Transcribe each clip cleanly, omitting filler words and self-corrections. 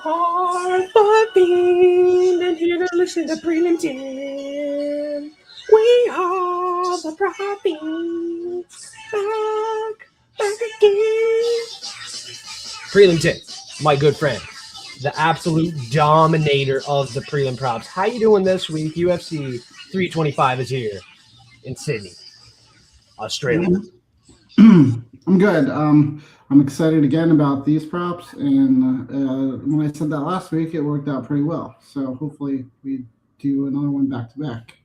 are Prop Fiends, and here to listen to Prelim Tim. We are the Prop Fiends, back again. Prelim Tim, my good friend, the absolute dominator of the prelim props. How you doing this week? UFC 325 is here in Sydney, Australia. I'm good. I'm excited again about these props, and when I said that last week, it worked out pretty well. So hopefully we do another one back to back.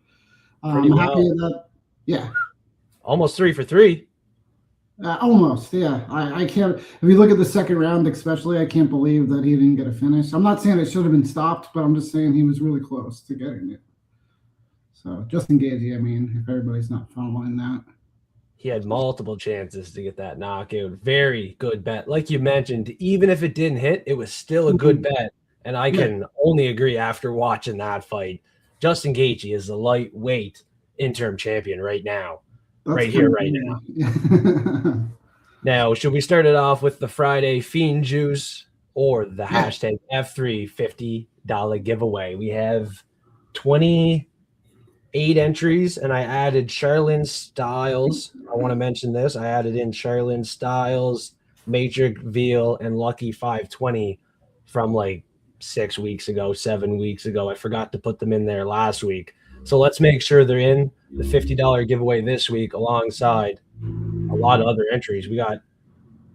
Pretty I'm well. happy that, yeah, Almost 3 for 3. almost, yeah. I can't. If you look at the second round, especially, I can't believe that he didn't get a finish. I'm not saying it should have been stopped, but I'm just saying he was really close to getting it. So just engage. I mean, if everybody's not following that. He had multiple chances to get that knockout. Very good bet. Like you mentioned, even if it didn't hit, it was still a good bet. And I can only agree after watching that fight. Justin Gaethje is the lightweight interim champion right now. Right here, right now. Now, should we start it off with the Friday Fiend Juice or the hashtag F3 $50 giveaway? We have 28 entries, and I added Charlene Styles. I want to mention this. I added in Charlene Styles, Matrix Veal, and Lucky 520 from like 6 weeks ago, 7 weeks ago. I forgot to put them in there last week. So let's make sure they're in the $50 giveaway this week alongside a lot of other entries. We got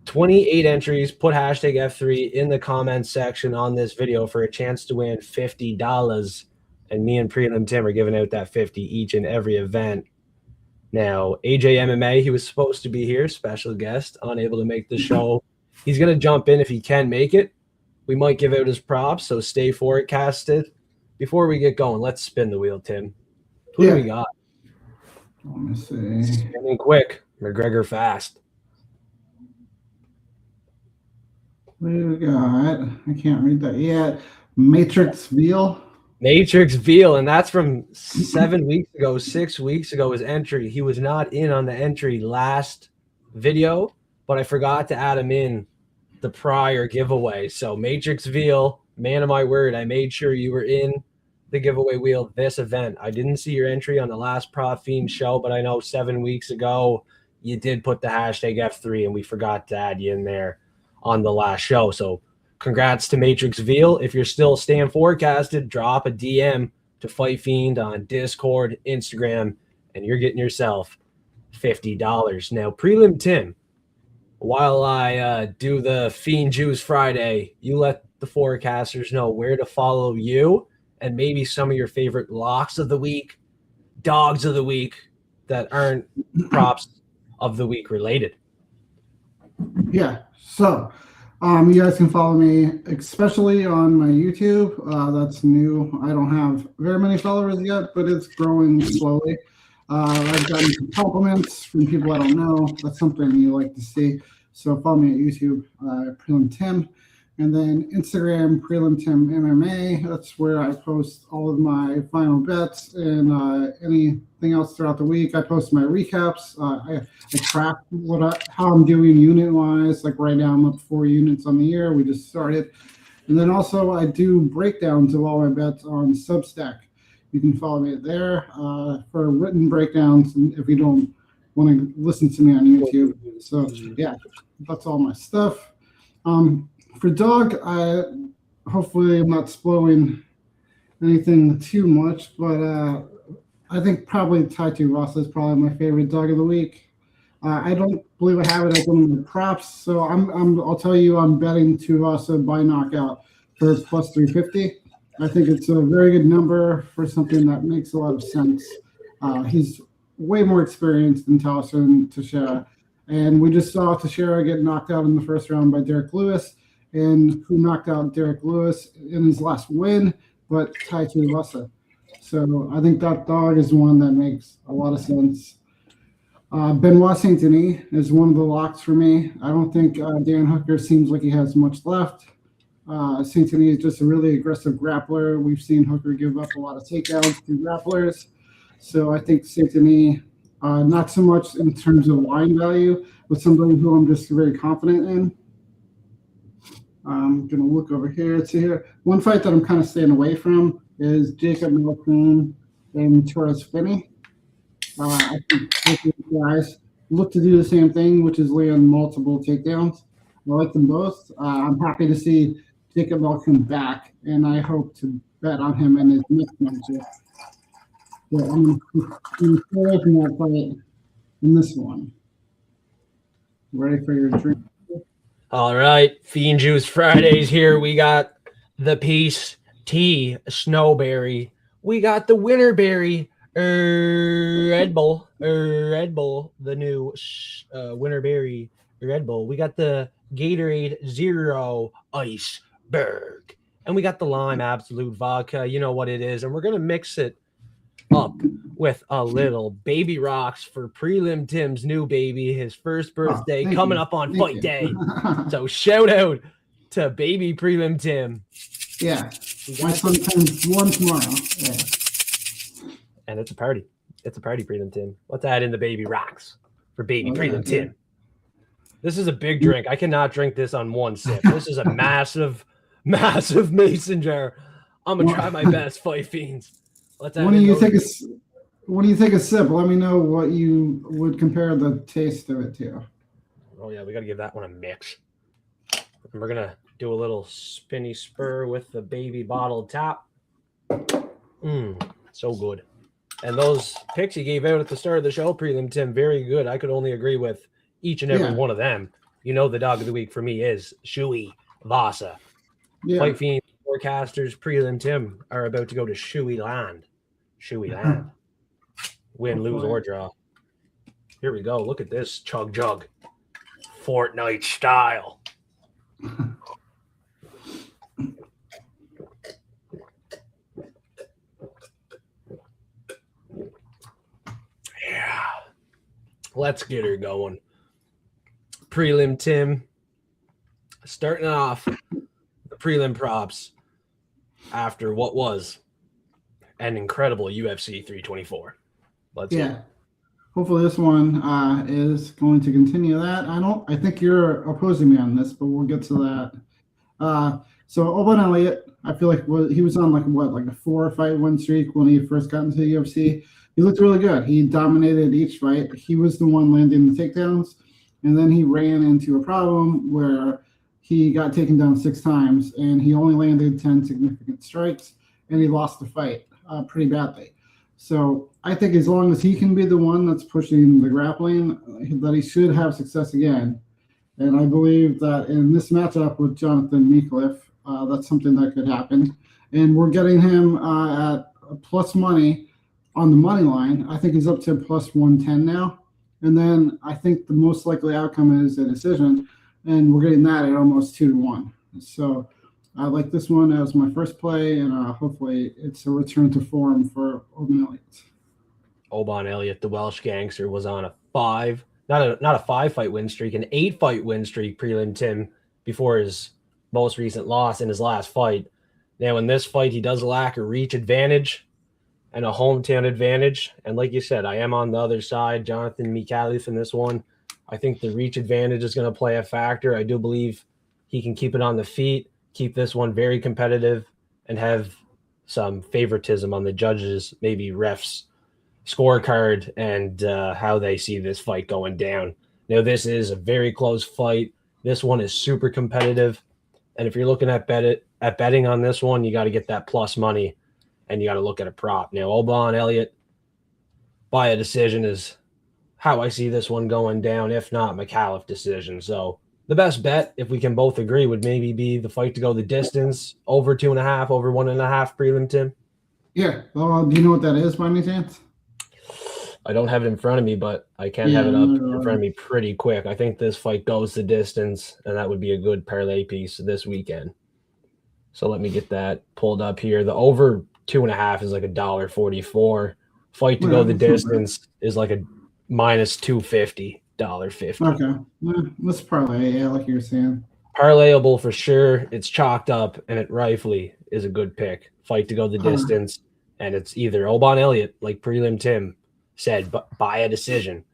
28 entries. Put hashtag F3 in the comments section on this video for a chance to win $50. And me and Prelim Tim are giving out that 50 each and every event. Now, AJ MMA, he was supposed to be here, special guest, unable to make the show. He's going to jump in if he can make it. We might give out his props, so stay forecasted. Before we get going, let's spin the wheel, Tim. Who do we got? Let me see. Spinning quick. McGregor fast. We got, I can't read that yet. Matrix Veal. Matrix Veal, and that's from 7 weeks ago, 6 weeks ago, his entry. He was not in on the entry last video, but I forgot to add him in the prior giveaway. So Matrix Veal, man of my word, I made sure you were in the giveaway wheel this event. I didn't see your entry on the last Prop Fiend show, but I know 7 weeks ago you did put the hashtag F3, and we forgot to add you in there on the last show. So congrats to Matrix Veal. If you're still staying forecasted, drop a DM to Fight Fiend on Discord, Instagram, and you're getting yourself $50. Now, Prelim Tim, while I do the Fiend Juice Friday, you let the forecasters know where to follow you and maybe some of your favorite locks of the week, dogs of the week that aren't props of the week related. Yeah, so you guys can follow me, especially on my YouTube. That's new. I don't have very many followers yet, but it's growing slowly. I've gotten some compliments from people I don't know. That's something you like to see. So follow me at YouTube, Prelim Tim. And then Instagram, Prelim Tim MMA. That's where I post all of my final bets and anything else throughout the week. I post my recaps. I track how I'm doing unit-wise. Like right now, I'm up 4 units on the year. We just started. And then also I do breakdowns of all my bets on Substack. You can follow me there for written breakdowns if you don't want to listen to me on YouTube. So, yeah, that's all my stuff. For dog, hopefully I'm not spoiling anything too much, but I think probably Tai Tuivasa is probably my favorite dog of the week. I don't believe I have it as one of the props, so I'll tell you I'm betting Tuivasa by knockout for plus 350. I think it's a very good number for something that makes a lot of sense. He's way more experienced than Tauscher and Teixeira, and we just saw Teixeira get knocked out in the first round by Derek Lewis, and who knocked out Derek Lewis in his last win, but Tai Tuivasa. So I think that dog is one that makes a lot of sense. Benoit Saint-Denis is one of the locks for me. I don't think Dan Hooker seems like he has much left. Saint-Denis is just a really aggressive grappler. We've seen Hooker give up a lot of takedowns to grapplers. So I think Saint-Denis, not so much in terms of line value, but somebody who I'm just very confident in. I'm going to look over here to here. One fight that I'm kind of staying away from is Jacob Malcolm and Torres Finney. I think both these guys look to do the same thing, which is land multiple takedowns. I like them both. I'm happy to see Jacob Malcolm back, and I hope to bet on him in his next matchup. So I'm going to stay away from that fight in this one. Ready for your drink? All right, Fiend Juice Fridays here. We got the Peace Tea Snowberry. We got the Winterberry Red Bull, the new Winterberry Red Bull. We got the Gatorade Zero Iceberg. And we got the Lime Absolute Vodka. You know what it is. And we're going to mix it up with a little Baby Rocks for Prelim Tim's new baby, his first birthday coming up on fight day. So shout out to baby Prelim Tim. Yeah, my son turns 1 tomorrow. Yeah. And it's a party. It's a party, Prelim Tim. Let's add in the Baby Rocks for baby Prelim Tim. This is a big drink. I cannot drink this on one sip. This is a massive, massive mason jar. I'm gonna try my best, Fight Fiends. When you take a sip, let me know what you would compare the taste of it to. Oh yeah, we got to give that one a mix. And we're gonna do a little spinny spur with the baby bottled top. So good. And those picks you gave out at the start of the show, Prelim Tim, very good. I could only agree with each and every one of them. You know, the dog of the week for me is Shui Vasa. Yeah. Fight Fiend forecasters, Prelim Tim are about to go to Shui Land. Win, lose, or draw. Here we go. Look at this chug jug. Fortnite style. Yeah. Let's get her going. Prelim Tim. Starting off the prelim props after what was an incredible UFC 324. Let's see. Hopefully this one is going to continue that. I think you're opposing me on this, but we'll get to that. So Oban Elliott, I feel like he was on like a 4-fight win streak when he first got into the UFC. He looked really good. He dominated each fight. He was the one landing the takedowns, and then he ran into a problem where he got taken down 6 times, and he only landed 10 significant strikes, and he lost the fight pretty badly. So I think as long as he can be the one that's pushing the grappling, that he should have success again. And I believe that in this matchup with Jonathan Mikliff, that's something that could happen. And we're getting him at plus money on the money line. I think he's up to plus 110 now. And then I think the most likely outcome is a decision. And we're getting that at almost 2-1. So I like this one as my first play, and hopefully it's a return to form for Oban Elliott. Oban Elliott, the Welsh gangster, was on a 5-fight win streak, an 8-fight win streak, Prelim Tim, before his most recent loss in his last fight. Now, in this fight, he does lack a reach advantage and a hometown advantage. And like you said, I am on the other side, Jonathan Mikliff in this one. I think the reach advantage is going to play a factor. I do believe he can keep it on the feet, keep this one very competitive, and have some favoritism on the judges, maybe refs' scorecard, and how they see this fight going down. Now, this is a very close fight. This one is super competitive. And if you're looking at betting on this one, you got to get that plus money, and you got to look at a prop. Now, Oban Elliott by a decision is how I see this one going down. If not, Mikliff decision. So the best bet, if we can both agree, would maybe be the fight to go the distance, over 2.5, over 1.5, Prelim Tim. Yeah. Do you know what that is by any chance? I don't have it in front of me, but I can have it up in front of me pretty quick. I think this fight goes the distance, and that would be a good parlay piece this weekend. So let me get that pulled up here. The over 2.5 is like $1.44. Fight to go the distance is like a minus $250, $1.50. Okay. Let's parlay, like you were saying. Parlayable for sure. It's chalked up, and it rightfully is a good pick. Fight to go the distance, and it's either Oban Elliott, like Prelim Tim said, by a decision,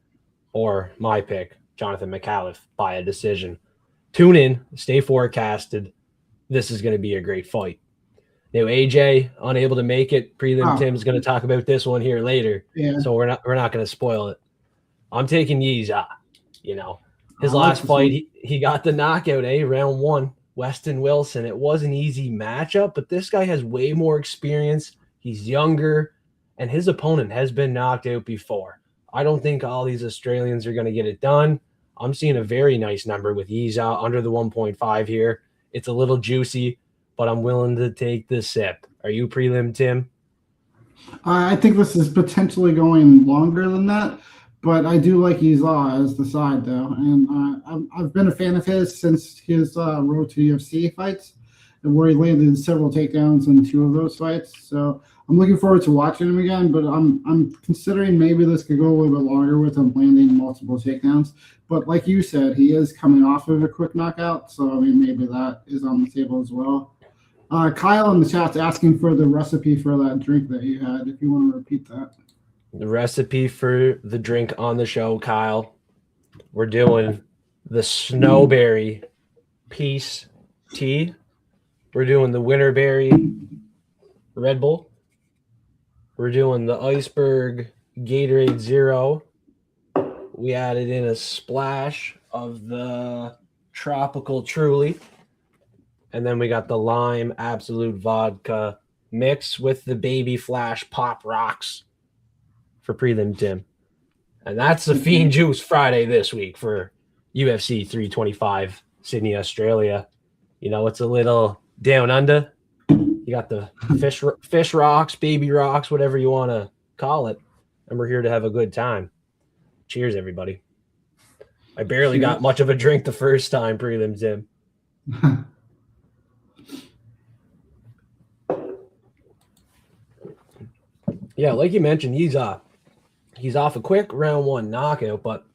or my pick, Jonathan Mikliff, by a decision. Tune in, stay forecasted, this is going to be a great fight. Now, AJ unable to make it. Prelim Tim is going to talk about this one here later. Yeah. So we're not going to spoil it. I'm taking Yiza. His last fight, he got the knockout, round 1. Weston Wilson. It was an easy matchup, but this guy has way more experience. He's younger, and his opponent has been knocked out before. I don't think all these Australians are going to get it done. I'm seeing a very nice number with Yiza under the 1.5 here. It's a little juicy, but I'm willing to take the sip. Are you Prelim Tim? I think this is potentially going longer than that, but I do like Yiza as the side, though. And I've been a fan of his since his road to UFC fights, where he landed several takedowns in 2 of those fights. So I'm looking forward to watching him again, but I'm considering maybe this could go a little bit longer with him landing multiple takedowns. But like you said, he is coming off of a quick knockout, so I mean maybe that is on the table as well. Kyle in the chat's asking for the recipe for that drink that you had, if you want to repeat that. The recipe for the drink on the show, Kyle. We're doing the Snowberry Peace Tea. We're doing the Winterberry Red Bull. We're doing the Iceberg Gatorade Zero. We added in a splash of the Tropical Truly. And then we got the Lime Absolute Vodka mix with the Baby Flash Pop Rocks for Prelim Tim. And that's the Fiend Juice Friday this week for UFC 325 Sydney, Australia. It's a little down under. You got the fish rocks, baby rocks, whatever you want to call it. And we're here to have a good time. Cheers, everybody. I barely got much of a drink the first time, Prelim Tim. Yeah, like you mentioned, he's off a quick round 1 knockout, but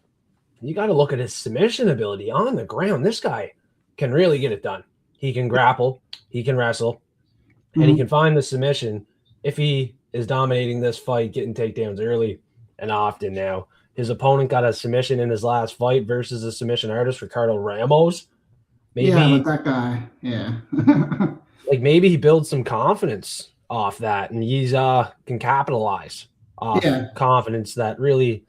you got to look at his submission ability on the ground. This guy can really get it done. He can grapple, he can wrestle, and he can find the submission if he is dominating this fight, getting takedowns early and often now. His opponent got a submission in his last fight versus a submission artist, Ricardo Ramos. Maybe, yeah, but that guy, yeah. Maybe he builds some confidence off that, and he's can capitalize off confidence that really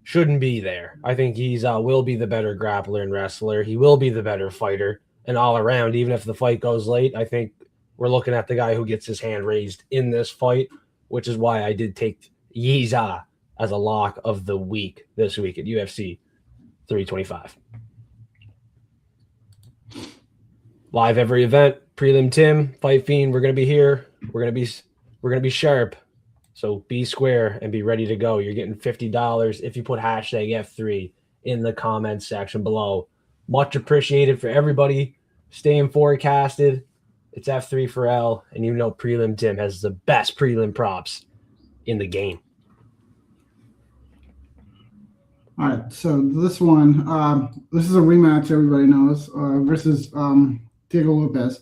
shouldn't be there. I think he's will be the better grappler and wrestler. He will be the better fighter and all around. Even if the fight goes late, I think we're looking at the guy who gets his hand raised in this fight, which is why I did take Yiza as a lock of the week this week at UFC 325. Live every event. Prelim Tim, Fight Fiend. We're gonna be here. We're gonna be sharp. So be square and be ready to go. You're getting $50 if you put hashtag F3 in the comments section below. Much appreciated for everybody staying forecasted. It's F3 for L, and Prelim Tim has the best prelim props in the game. All right, so this one, this is a rematch everybody knows versus Diego Lopez.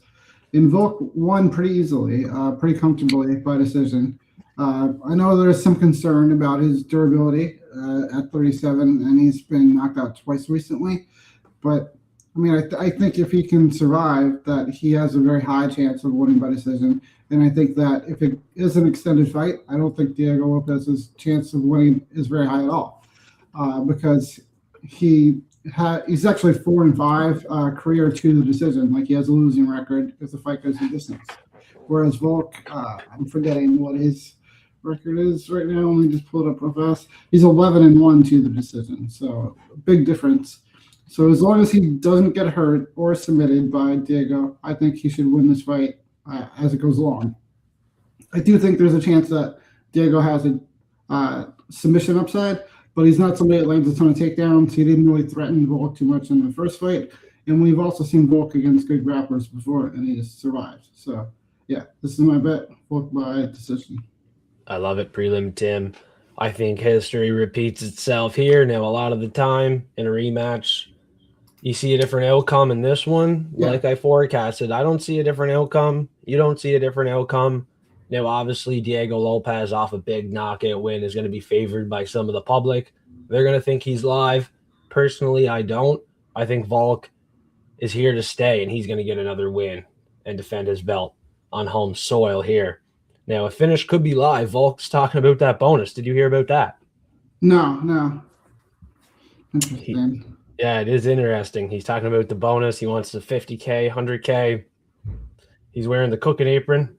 And Volk won pretty easily, pretty comfortably by decision. I know there's some concern about his durability at 37, and he's been knocked out twice recently. But, I mean, I think if he can survive, that he has a very high chance of winning by decision. And I think that if it is an extended fight, I don't think Diego Lopez's chance of winning is very high at all. Because he's actually 4-5 career to the decision. Like, he has a losing record if the fight goes to distance. Whereas Volk, I'm forgetting what his record is right now. Let me just pull it up real fast. He's 11-1 to the decision. So big difference. So as long as he doesn't get hurt or submitted by Diego, I think he should win this fight as it goes along. I do think there's a chance that Diego has a submission upside, but he's not somebody that lands a ton of takedowns. He didn't really threaten Volk too much in the first fight. And we've also seen Volk against good grapplers before, and he has survived. So, yeah, this is my bet. Volk by decision. I love it, Prelim Tim. I think history repeats itself here. Now, a lot of the time in a rematch, you see a different outcome in this one, like I forecasted. I don't see a different outcome. You don't see a different outcome. Now, obviously, Diego Lopez off a big knockout win is going to be favored by some of the public. They're going to think he's live. Personally, I don't. I think Volk is here to stay, and he's going to get another win. and defend his belt on home soil here. Now, a finish could be live. Volk's talking about that bonus. Did you hear about that? No. Interesting. Yeah, it is interesting. He's talking about the bonus. He wants the 50K, 100K. He's wearing the cooking apron.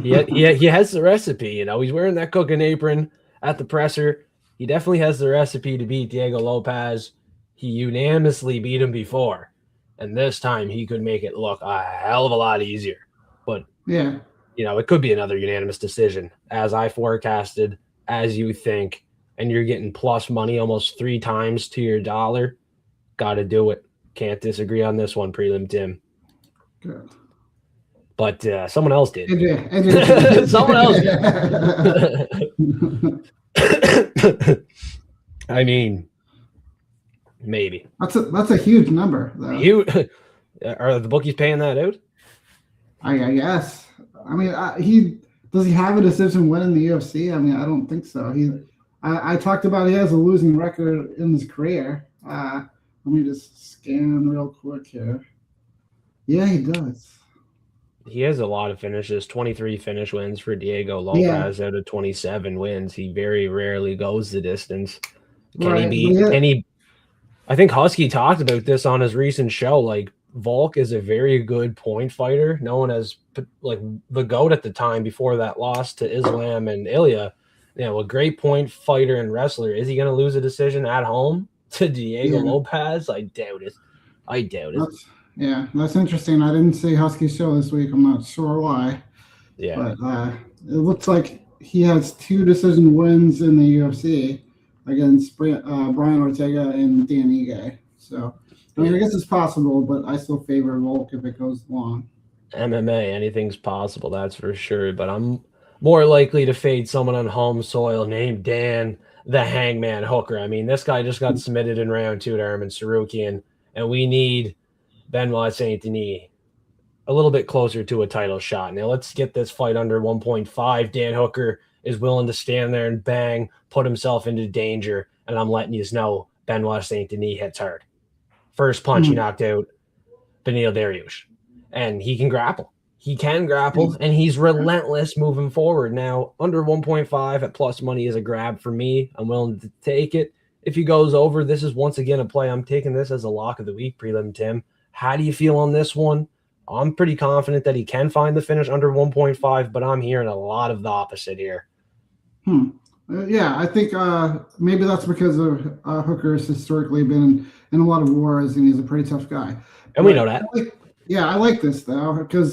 He has the recipe. You know, he's wearing that cooking apron at the presser. He definitely has the recipe to beat Diego Lopez. He unanimously beat him before, and this time he could make it look a hell of a lot easier. But yeah, you know, it could be another unanimous decision, as I forecasted, as you think, and you're getting plus money almost 3 times to your dollar. Got to do it. Can't disagree on this one, Prelim Tim. Good. But someone else did. Someone else did. I mean, maybe. That's a huge number, though. Are the bookies paying that out? I guess. I mean, does he have a decision win in the UFC? I mean, I don't think so. I talked about he has a losing record in his career. Let me just scan real quick here. Yeah, he does. He has a lot of finishes, 23 finish wins for Diego Lopez out of 27 wins. He very rarely goes the distance. Can he I think Husky talked about this on his recent show. Like, Volk is a very good point fighter, known as like the GOAT at the time before that loss to Islam and Ilya. You know, a great point fighter and wrestler. Is he going to lose a decision at home to Diego Lopez? I doubt it. That's interesting. I didn't see Husky's show this week. I'm not sure why. Yeah. But it looks like he has 2 decision wins in the UFC against Brian Ortega and Dan Ige. So, I mean, I guess it's possible, but I still favor Volk if it goes long. MMA, anything's possible, that's for sure. But I'm more likely to fade someone on home soil named Dan the Hangman Hooker. I mean, this guy just got submitted in round 2 to Arman Sarukian, and we need Benoit Saint-Denis a little bit closer to a title shot. Now, let's get this fight under 1.5. Dan Hooker is willing to stand there and bang, put himself into danger, and I'm letting you know Benoit Saint-Denis hits hard. First punch, he knocked out Beneil Dariush, and he can grapple. He can grapple, and he's relentless moving forward. Now, under 1.5 at plus money is a grab for me. I'm willing to take it. If he goes over, this is once again a play. I'm taking this as a lock of the week, Prelim Tim. How do you feel on this one? I'm pretty confident that he can find the finish under 1.5, but I'm hearing a lot of the opposite here. Yeah, I think maybe that's because of Hooker's historically been in a lot of wars, and he's a pretty tough guy. And we know that. I like this, though, because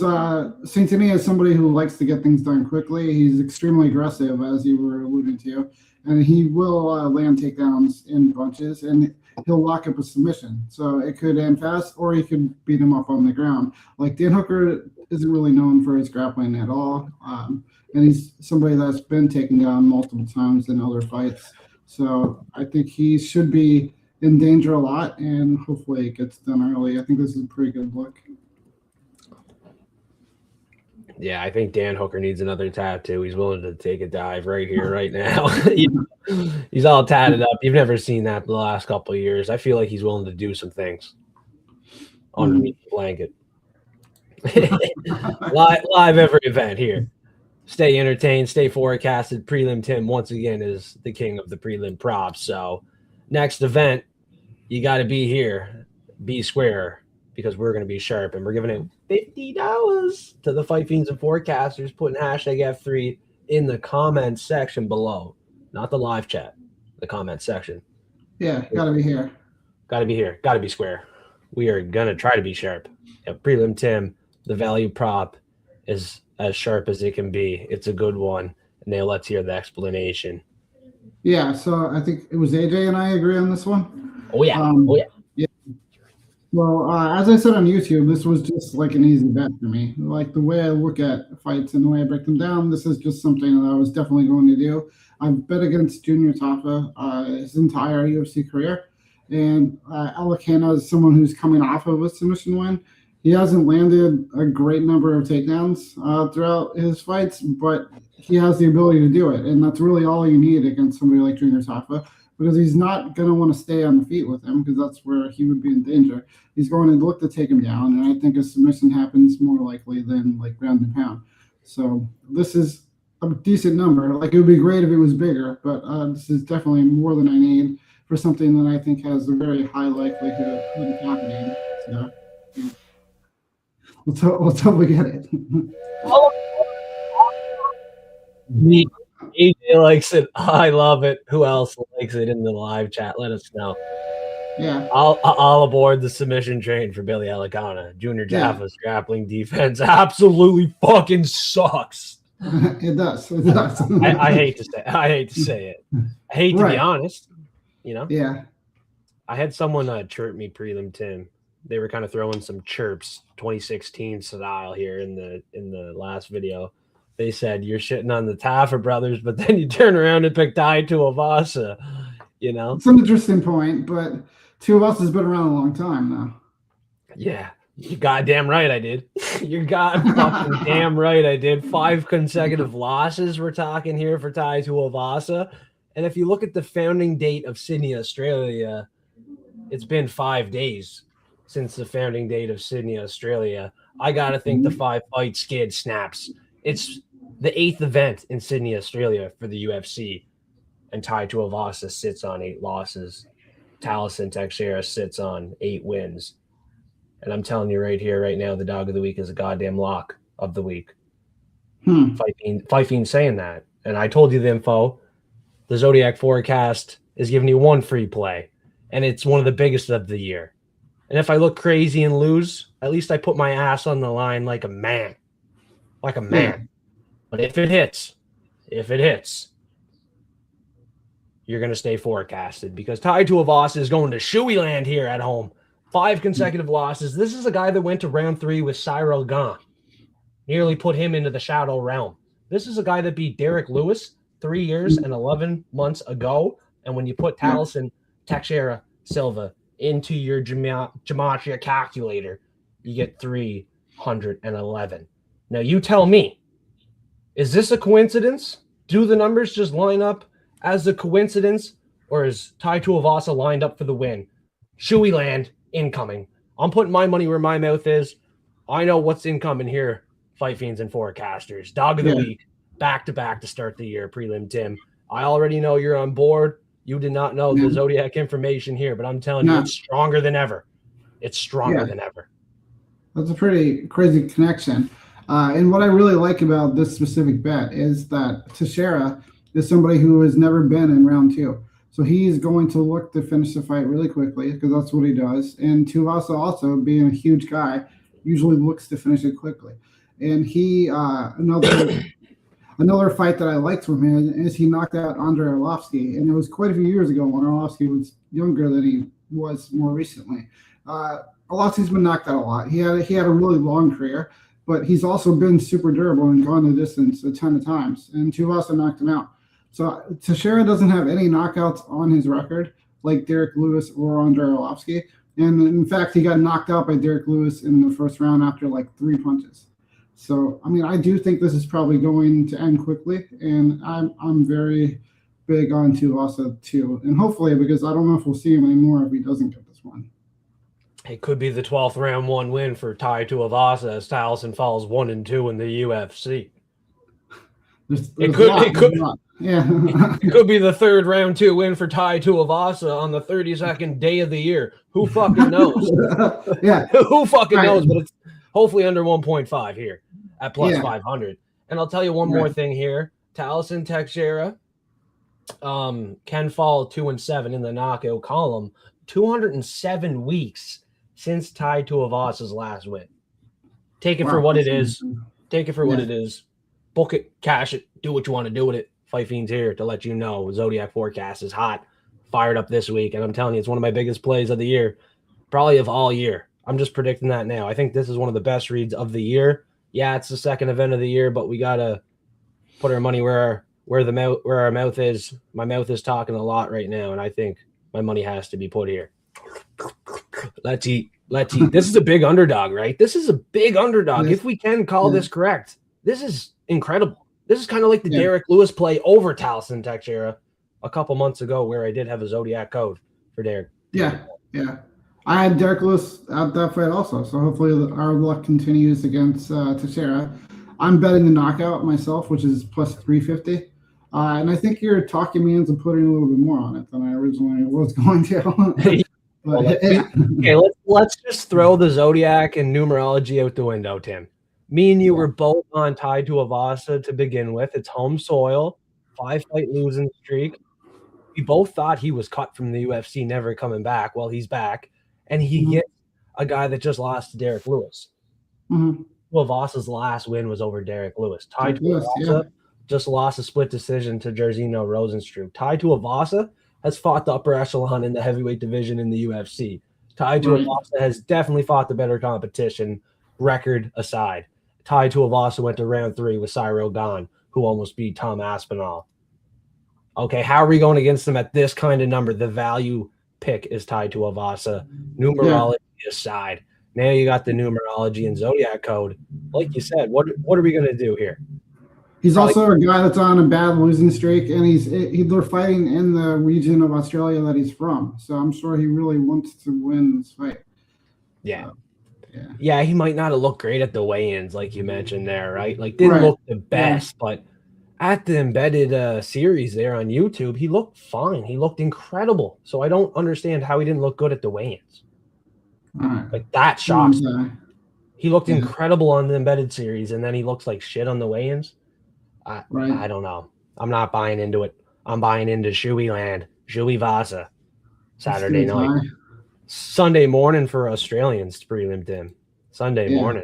Saint-Denis is somebody who likes to get things done quickly. He's extremely aggressive, as you were alluding to, and he will land takedowns in bunches, and he'll lock up a submission. So it could end fast, or he could beat him up on the ground. Like, Dan Hooker isn't really known for his grappling at all, and he's somebody that's been taken down multiple times in other fights. So I think he should be in danger a lot, and hopefully it gets done early. I think this is a pretty good look. Yeah, I think Dan Hooker needs another tattoo. He's willing to take a dive right here, right now. He's all tatted up. You've never seen that the last couple of years. I feel like he's willing to do some things underneath the blanket. live every event here. Stay entertained, stay forecasted. Prelim Tim, once again, is the king of the prelim props. So next event, you got to be here, be square, because we're going to be sharp, and we're giving it $50 to the Fight Fiends and Forecasters, putting hashtag F3 in the comment section below. Not the live chat, the comment section. Yeah, got to be here. Got to be here. Got to be square. We are going to try to be sharp. At Prelim Tim, the value prop is as sharp as it can be. It's a good one. And now let's hear the explanation. Yeah, so I think it was AJ and I agree on this one. Oh, yeah. Yeah. Well, as I said on YouTube, this was just like an easy bet for me. Like, the way I look at fights and the way I break them down, this is just something that I was definitely going to do. I've bet against Junior Tafa his entire UFC career. And Alacana is someone who's coming off of a submission win. He hasn't landed a great number of takedowns throughout his fights, but he has the ability to do it. And that's really all you need against somebody like Junior Tafa. because he's not going to want to stay on the feet with him because that's where he would be in danger. He's going to look to take him down, and I think a submission happens more likely than like ground and pound. So this is a decent number. Like, it would be great if it was bigger, but this is definitely more than I need for something that I think has a very high likelihood of happening. So yeah. Let's hope we get it. Me, AJ likes it. I love it. Who else likes it in the live chat? Let us know. Yeah. I'll aboard the submission train for Billy Alicana. Junior Jaffa's grappling defense absolutely fucking sucks. It does. It does. I hate to say it. I hate to be honest. You know? Yeah. I had someone chirp me Prelim Tim. They were kind of throwing some chirps 2016 style here in the last video. They said you're shitting on the Taffer brothers, but then you turn around and pick Tai Tuivasa. You know, it's an interesting point, but Tuivasa has been around a long time now. Yeah, you goddamn right I did. You're fucking damn right I did. 5 consecutive losses we're talking here for Tai Tuivasa, and if you look at the founding date of Sydney, Australia, it's been 5 days since the founding date of Sydney, Australia. I gotta think the 5-fight skid snaps. It's the 8th event in Sydney, Australia for the UFC, and Tai Tuivasa sits on 8 losses. Taliesin Teixeira sits on 8 wins. And I'm telling you right here, right now, the dog of the week is a goddamn lock of the week. Fight Fiend saying that. And I told you the info. The Zodiac forecast is giving you 1 free play, and it's one of the biggest of the year. And if I look crazy and lose, at least I put my ass on the line like a man. Like a man. Yeah. But if it hits, you're going to stay forecasted because Tai Tuivasa is going to Shoey land here at home. 5 consecutive losses. This is a guy that went to round 3 with Cyril Gane. Nearly put him into the shadow realm. This is a guy that beat Derek Lewis 3 years and 11 months ago. And when you put Taliesin Teixeira Silva into your gematria calculator, you get 311. Now you tell me, is this a coincidence? Do the numbers just line up as a coincidence, or is Tai Tuivasa lined up for the win? Shoey land incoming. I'm putting my money where my mouth is. I know what's incoming here, Fight Fiends and forecasters. Dog of the week, back-to-back to start the year, Prelim Tim. I already know you're on board. You did not know the Zodiac information here, but I'm telling you, it's stronger than ever. It's stronger than ever. That's a pretty crazy connection. And what I really like about this specific bet is that Teixeira is somebody who has never been in round 2. So he's going to look to finish the fight really quickly because that's what he does. And Tuivasa, also being a huge guy, usually looks to finish it quickly. And he another fight that I liked from him is he knocked out Andrei Arlovsky, and it was quite a few years ago when Arlovsky was younger than he was more recently. Arlovsky's been knocked out a lot. He had a really long career, but he's also been super durable and gone the distance a ton of times, and Tuivasa knocked him out. So Teixeira doesn't have any knockouts on his record like Derek Lewis or Andrei Arlovsky, and in fact, he got knocked out by Derek Lewis in the first round after like 3 punches. So, I mean, I do think this is probably going to end quickly, and I'm very big on Tuivasa too, and hopefully, because I don't know if we'll see him anymore if he doesn't get this one. It could be the 12th round 1 win for Tai Tuivasa as Taliesin falls 1-2 in the UFC. It could be the 3rd round 2 win for Tai Tuivasa on the 32nd day of the year. Who fucking knows? Who fucking knows? But it's hopefully under 1.5 here at plus 500. And I'll tell you one more thing here. Taliesin Teixeira can fall 2-7 in the knockout column. 207 weeks since Tai Tuivasa's last win. Take it for what it is. Take it for what it is. Book it, cash it, do what you want to do with it. Fight Fiends here to let you know Zodiac forecast is hot, fired up this week, and I'm telling you, it's one of my biggest plays of the year, probably of all year. I'm just predicting that now. I think this is one of the best reads of the year. Yeah, it's the 2nd event of the year, but we gotta put our money where our mouth is. My mouth is talking a lot right now, and I think my money has to be put here. Let's eat. This is a big underdog, right? This is a big underdog. If we can call this correct, this is incredible. This is kind of like the Derek Lewis play over Taliesin Teixeira. a couple months ago where I did have a Zodiac code for Derek. Yeah, yeah. I had Derek Lewis at that fight also, so hopefully our luck continues against Teixeira. I'm betting the knockout myself, which is plus 350. And I think you're talking me into putting a little bit more on it than I originally was going to. But, okay, let's just throw the Zodiac and numerology out the window, Tim. Me and you were both on Tai Tuivasa to begin with. It's home soil, 5-fight losing streak. We both thought he was cut from the UFC, never coming back. Well, he's back, and he gets a guy that just lost to Derek Lewis. Tuivasa's last win was over Derek Lewis. Tai Tuivasa just lost a split decision to Jairzinho Rozenstruik. Tai Tuivasa has fought the upper echelon in the heavyweight division in the UFC. Tai Tuivasa has definitely fought the better competition, record aside. Tai Tuivasa went to round 3 with Cyril Gane, who almost beat Tom Aspinall. Okay, how are we going against them at this kind of number? The value pick is Tai Tuivasa. Numerology aside. Now you got the numerology and Zodiac code. Like you said, what are we going to do here? He's also a guy that's on a bad losing streak, and they're fighting in the region of Australia that he's from. So I'm sure he really wants to win this fight. Yeah, he might not have looked great at the weigh-ins, like you mentioned there, right? Like, didn't look the best, but at the embedded series there on YouTube, he looked fine. He looked incredible. So I don't understand how he didn't look good at the weigh-ins. Like, that shocks me. He looked incredible on the embedded series, and then he looks like shit on the weigh-ins. I don't know. I'm not buying into it. I'm buying into Shui Land, Shui Vasa, Saturday night. Sunday morning for Australians, Prelim Tim. Sunday morning.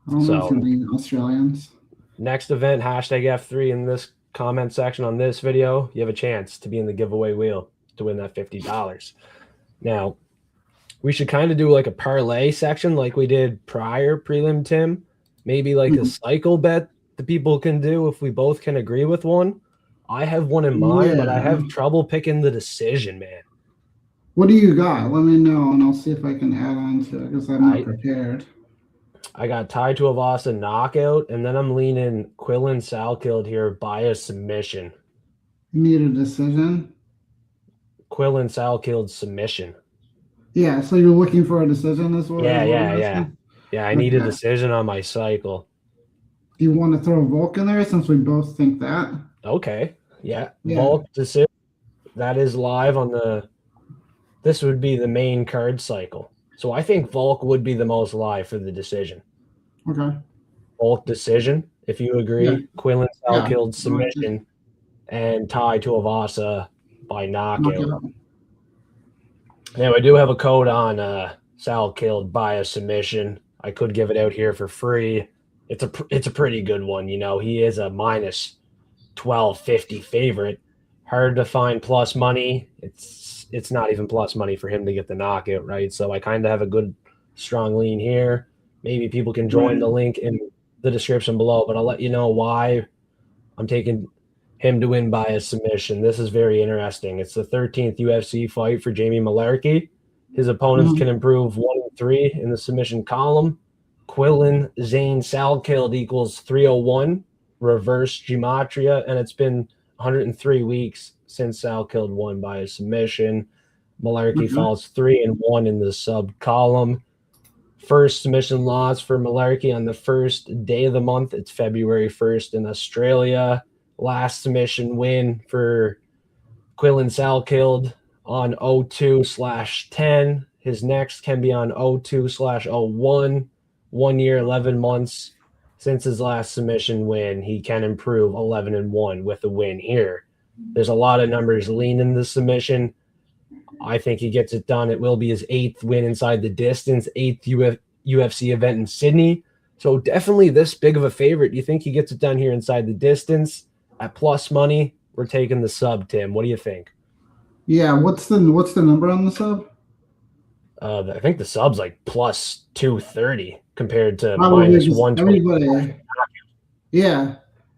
I don't know if you mean Australians. Next event, hashtag F3 in this comment section on this video. You have a chance to be in the giveaway wheel to win that $50. Now, we should kind of do like a parlay section like we did prior, Prelim Tim. Maybe like a cycle bet the people can do if we both can agree with one. I have one in mind, but I have trouble picking the decision, man. What do you got? Let me know, and I'll see if I can add on to it because I'm not prepared. I got Tai Tuivasa knockout, and then I'm leaning Quillen Salkeld here by a submission. You need a decision? Quillen Salkeld submission. Yeah, so you're looking for a decision as well? Yeah, I need a decision on my cycle. Do you want to throw Volk in there since we both think that? Okay, yeah. Volk decision. That is live on the – this would be the main card cycle. So I think Volk would be the most live for the decision. Okay. Volk decision, if you agree. Yeah. Quillen Salkeld submission and Tai Tuivasa by knockout. Now, I do have a code on Salkeld by a submission. I could give it out here for free. It's a pretty good one. You know, he is a minus 1250 favorite. Hard to find plus money. It's not even plus money for him to get the knockout, right? So I kind of have a good strong lean here. Maybe people can join the link in the description below, but I'll let you know why I'm taking him to win by a submission. This is very interesting. It's the 13th UFC fight for Jamie Mullarkey. His opponents can improve 1-3 in the submission column. Quillen Zane Salkeld equals 301, reverse gematria, and it's been 103 weeks since Salkeld won by a submission. Mullarkey falls 3-1 in the sub column. First submission loss for Mullarkey on the first day of the month. It's February 1st in Australia. Last submission win for Quillen Salkeld on 02/10. His next can be on 02/01. 1 year, 11 months since his last submission win. He can improve 11-1 with a win here. There's a lot of numbers leaning the submission. I think he gets it done. It will be his 8th win inside the distance, 8th UFC event in Sydney. So definitely this big of a favorite. You think he gets it done here inside the distance at plus money? We're taking the sub, Tim. What do you think? Yeah, what's the number on the sub? I think the sub's like plus 230 compared to minus 120.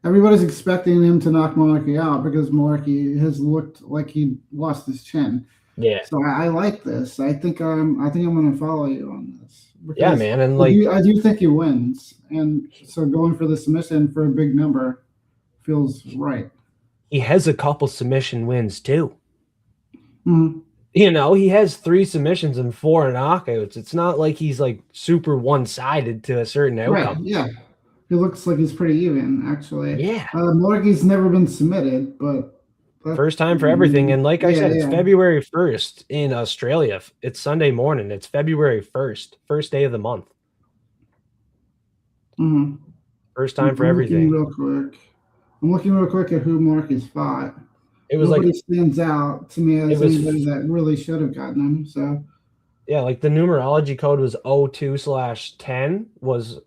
Everybody's expecting him to knock Mullarkey out because Mullarkey has looked like he lost his chin. Yeah. So I like this. I think I'm going to follow you on this. Yeah, man, and like I do think he wins, and so going for the submission for a big number feels right. he has a couple submission wins too. Mm-hmm. You know, he has 3 submissions and 4 knockouts. It's not like he's like super one-sided to a certain outcome. Right. Yeah. He looks like he's pretty even, actually. Yeah. Morgie's never been submitted, but First time for everything. And like I said, it's yeah. February 1st in Australia. It's Sunday morning. It's February 1st, first day of the month. Mm-hmm. First time for everything. I'm looking real quick at who Marky's fought. It was Nobody like stands out to me as anybody that really should have gotten him. So yeah, like the numerology code was 02/10 was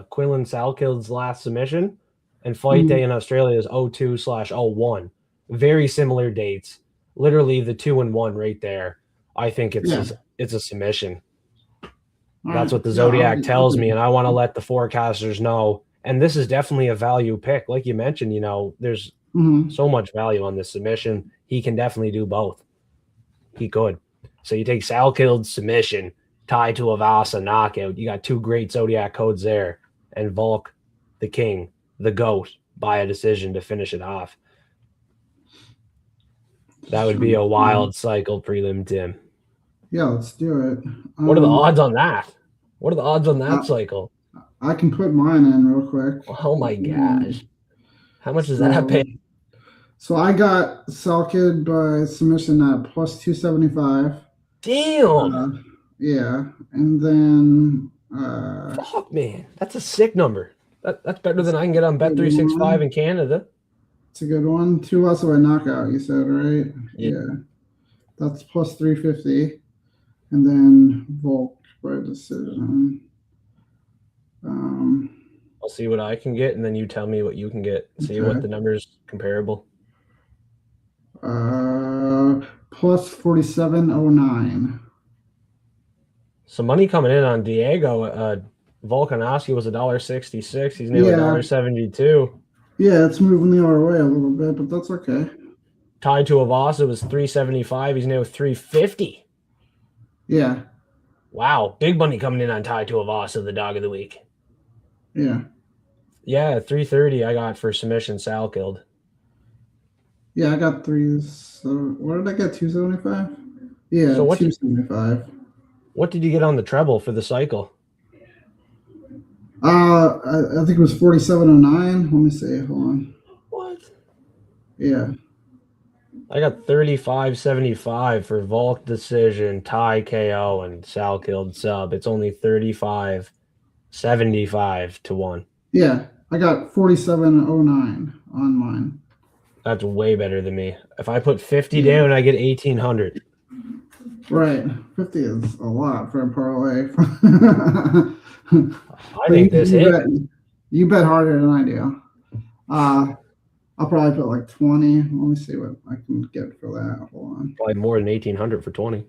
Quinlan Salkild's last submission, and fight day in Australia is 02/01. Very similar dates. Literally the 2 and 1 right there. I think it's a submission. That's what the Zodiac tells me, and I want to let the forecasters know. And this is definitely a value pick. Like you mentioned, you know, there's so much value on this submission. He can definitely do both. He could. So you take Salkild's submission, tied to a Vasa knockout. You got 2 great Zodiac codes there. And Volk, the king, the GOAT, by a decision to finish it off. That would be a wild cycle, Prelim Tim. Yeah, let's do it. What are the odds on that? What are the odds on that cycle? I can put mine in real quick. Oh my gosh. How much does that pay? So I got Salkid by submission at plus 275. Damn. Yeah. And then fuck, man. That's a sick number. That's better than I can get on Bet365 in Canada. It's a good one. 2 loss away knockout, you said, right? Yeah. That's plus 350. And then Volk by decision. I'll see what I can get, and then you tell me what you can get. See what the number's comparable. Plus 4709. Some money coming in on Diego. Volkanovski was $1.66. He's nearly $1.72. Yeah, it's moving the other way a little bit, but that's okay. Tied to Avasa was $3.75. He's now $3.50. Yeah. Wow, big money coming in on Tied to Avasa, the dog of the week. Yeah. Yeah, $3.30 I got for submission Salkild. Yeah, I got 3. So what did I get? 275? Yeah, so 275. What did you get on the treble for the cycle? I think it was 4709. Let me see. Hold on. What? Yeah. I got 35.75 for Volk decision, tie KO, and Salkild sub. It's only 35.75 to 1. Yeah, I got 4709 on mine. That's way better than me. If I put 50 down, I get 1,800. Right. 50 is a lot for a parlay. I think this hit. You bet harder than I do. I'll probably put like 20. Let me see what I can get for that. Hold on. Probably more than 1,800 for 20.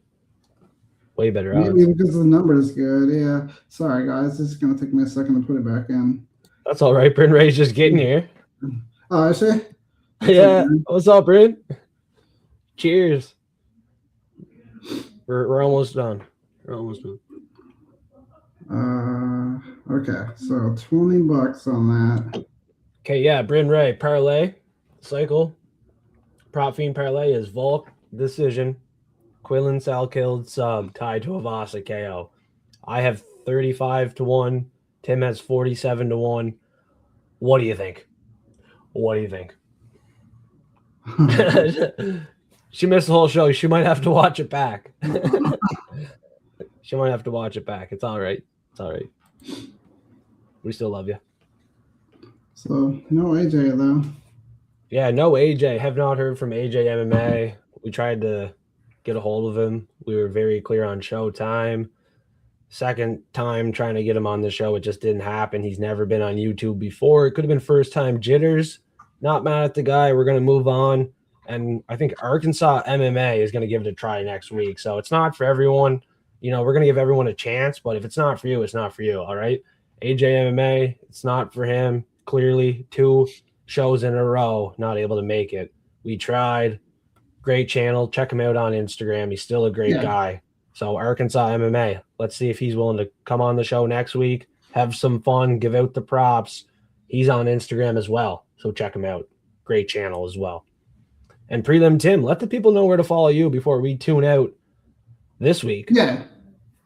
Way better odds. Maybe because the number is good. Yeah. Sorry, guys. This is going to take me a second to put it back in. That's all right. Bryn Ray's just getting here. Oh, is she? Yeah. What's up, Bryn? Cheers. We're almost done. We're almost done. Okay. So $20 on that. Okay, yeah, Bryn Ray, parlay, cycle, Prop Fiend parlay is Volk, decision, Quillen Salkild, sub, tied to Avasa KO. I have 35 to 1. Tim has 47 to 1. What do you think? What do you think? She missed the whole show. She might have to watch it back. She might have to watch it back. It's all right. It's all right. We still love you. So, no AJ, though. Yeah, no AJ. Have not heard from AJ MMA. We tried to get a hold of him. We were very clear on Showtime. Second time trying to get him on the show, it just didn't happen. He's never been on YouTube before. It could have been first time jitters. Not mad at the guy. We're going to move on. And I think Arkansas MMA is going to give it a try next week. So it's not for everyone. You know, we're going to give everyone a chance. But if it's not for you, it's not for you. All right? AJ MMA, it's not for him. Clearly, 2 shows in a row, not able to make it. We tried. Great channel. Check him out on Instagram. He's still a great guy. So Arkansas MMA, let's see if he's willing to come on the show next week, have some fun, give out the props. He's on Instagram as well, so check him out. Great channel as well. And Prelim Tim, let the people know where to follow you before we tune out this week. Yeah.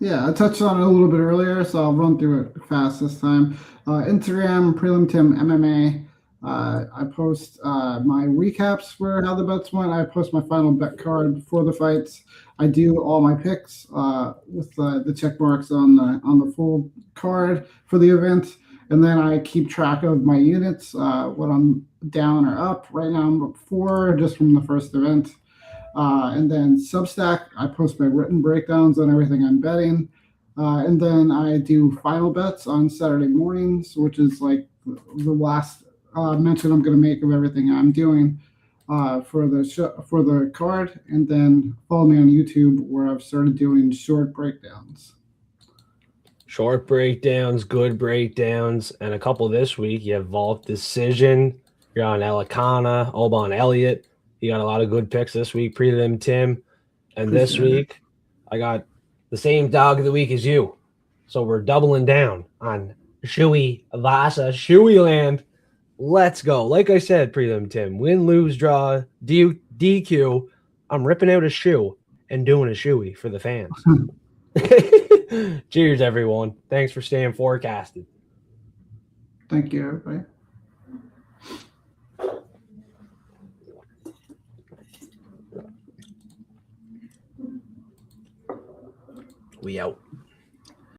Yeah, I touched on it a little bit earlier, so I'll run through it fast this time. Instagram, Prelim Tim MMA. I post my recaps for how the bets went. I post my final bet card before the fights. I do all my picks with the check marks on the full card for the event, and then I keep track of my units, what I'm down or up. Right now, I'm up 4 just from the first event. And then Substack, I post my written breakdowns on everything I'm betting. And then I do final bets on Saturday mornings, which is like the last mention I'm going to make of everything I'm doing for the card. And then follow me on YouTube, where I've started doing short breakdowns. Short breakdowns, good breakdowns, and a couple this week. You have Vault Decision. You're on Elikana, Oban Elliott. You got a lot of good picks this week. Prelim Tim. And this week, I got the same dog of the week as you. So we're doubling down on Shoey Vasa, Shoey Land. Let's go. Like I said, Prelim Tim, win, lose, draw, DQ. I'm ripping out a shoe and doing a shoey for the fans. Cheers, everyone. Thanks for staying forecasted. Thank you, everybody. We out.